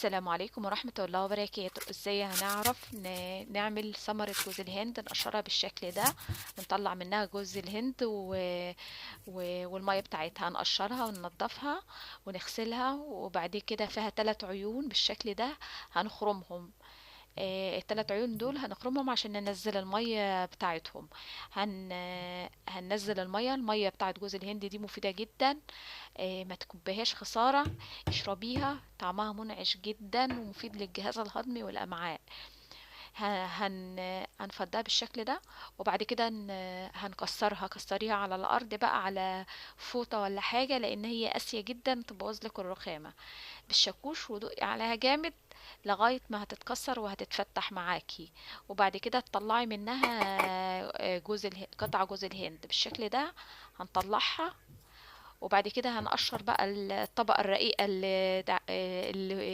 السلام عليكم ورحمة الله وبركاته. ازاي هنعرف نعمل ثمرة جوز الهند نقشرها بالشكل ده، نطلع منها جوز الهند والمية بتاعتها نقشرها وننضفها ونغسلها، وبعد كده فيها 3 عيون بالشكل ده هنخرمهم. التلات عيون دول هنخرمهم عشان ننزل المية بتاعتهم. هننزل المية بتاعت جوز الهند دي مفيدة جدا. ما تكبهاش خسارة، اشربيها، طعمها منعش جدا ومفيد للجهاز الهضمي والأمعاء. هنفضها بالشكل ده، وبعد كده هنكسرها، كسريها على الأرض بقى على فوطة ولا حاجة، لأن هي قاسية جدا تبوظ لك الرخامة. بالشاكوش ودقي عليها جامد لغاية ما هتتكسر وهتتفتح معاكي. وبعد كده تطلعي منها قطع جوز الهند بالشكل ده. هنطلعها، وبعد كده هنقشر بقى الطبقة الرقيقة اللي